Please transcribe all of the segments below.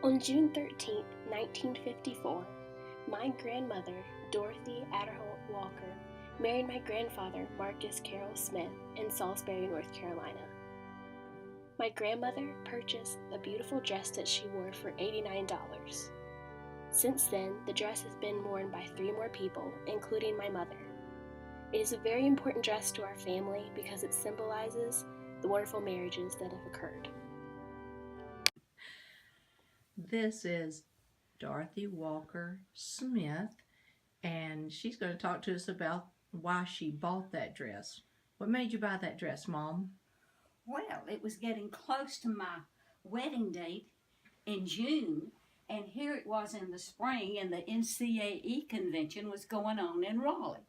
On June 13, 1954, my grandmother, Dorothy Adderholt Walker, married my grandfather, Marcus Carroll Smith, in Salisbury, North Carolina. My grandmother purchased a beautiful dress that she wore for $89. Since then, the dress has been worn by 3 more people, including my mother. It is a very important dress to our family because it symbolizes the wonderful marriages that have occurred. This is Dorothy Walker Smith, and she's going to talk to us about why she bought that dress. What made you buy that dress, Mom? Well, it was getting close to my wedding date in June, and here it was in the spring, and the NCAE convention was going on in Raleigh.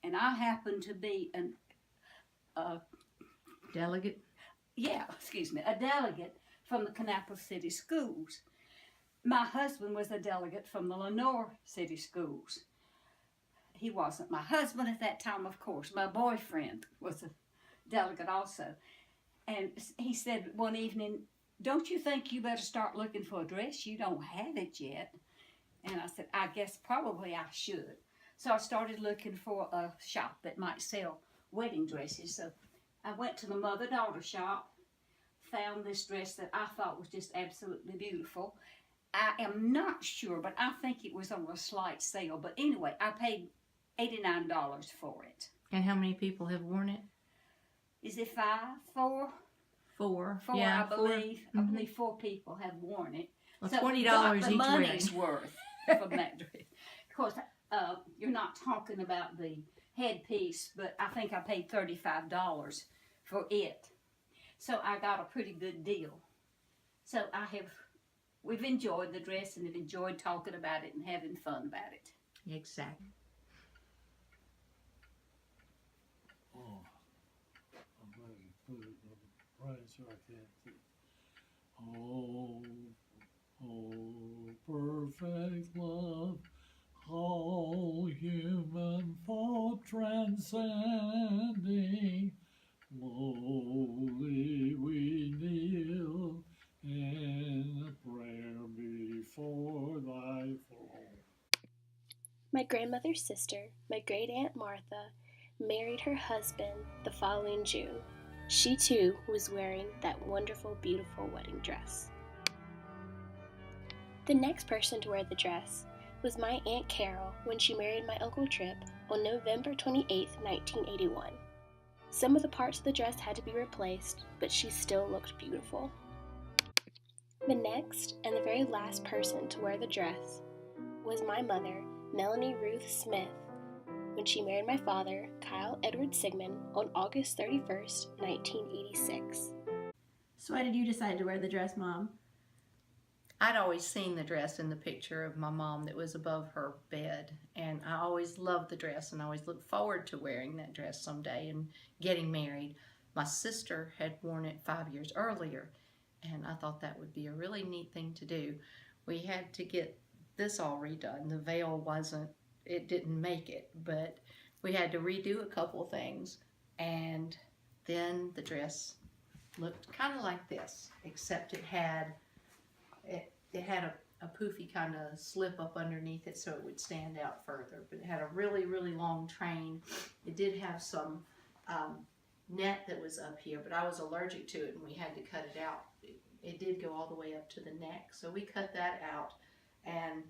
And I happened to be a delegate? A delegate from the Kannapolis City Schools. My husband was a delegate from the Lenore City Schools. He wasn't my husband at that time, of course. My boyfriend was a delegate also. And he said one evening, "Don't you think you better start looking for a dress? You don't have it yet." And I said, "I guess probably I should." So I started looking for a shop that might sell wedding dresses. So I went to the mother-daughter shop, found this dress that I thought was just absolutely beautiful. I am not sure, but I think it was on a slight sale. But anyway, I paid $89 for it. And how many people have worn it? Is it 5? 4? 4. Four, yeah, I believe. 4. I believe 4 people have worn it. Well, so $20 the each money's wearing. worth from that dress. Of course, you're not talking about the headpiece, but I think I paid $35 for it. So I got a pretty good deal. So we've enjoyed the dress and have enjoyed talking about it and having fun about it. Exactly. Oh, I'm going to put it on the price so I can't see. Oh, perfect love, all human thought transcending, lowly we kneel in prayer before thy throne. My grandmother's sister, my great-aunt Martha, married her husband the following June. She too was wearing that wonderful, beautiful wedding dress. The next person to wear the dress was my Aunt Carol when she married my Uncle Trip on November 28, 1981. Some of the parts of the dress had to be replaced, but she still looked beautiful. The next and the very last person to wear the dress was my mother, Melanie Ruth Smith, when she married my father, Kyle Edward Sigmon, on August 31st, 1986. So why did you decide to wear the dress, Mom? I'd always seen the dress in the picture of my mom that was above her bed, and I always loved the dress and I always looked forward to wearing that dress someday and getting married. My sister had worn it 5 years earlier, and I thought that would be a really neat thing to do. We had to get this all redone. The veil it didn't make it, but we had to redo a couple of things, and then the dress looked kind of like this, except it had a poofy kind of slip up underneath it so it would stand out further, but it had a really, really long train. It did have some net that was up here, but I was allergic to it and we had to cut it out. It did go all the way up to the neck, so we cut that out, and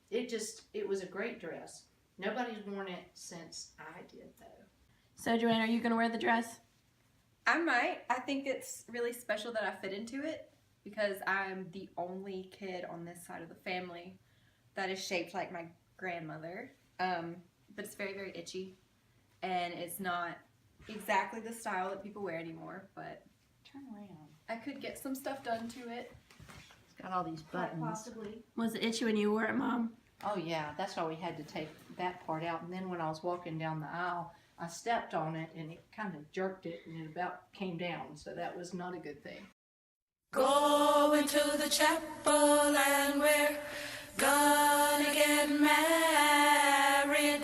it was a great dress. Nobody's worn it since I did, though. So Joanna, are you going to wear the dress? I might. I think it's really special that I fit into it because I'm the only kid on this side of the family that is shaped like my grandmother. But it's very, very itchy, and it's not exactly the style that people wear anymore, but Turn around. I could get some stuff done to it. It's got all these buttons. Possibly. Was it itchy when you wore it, Mom? Oh yeah, that's why we had to take that part out. And then when I was walking down the aisle, I stepped on it and it kind of jerked it and it about came down. So that was not a good thing. Going to the chapel and we're gonna get married.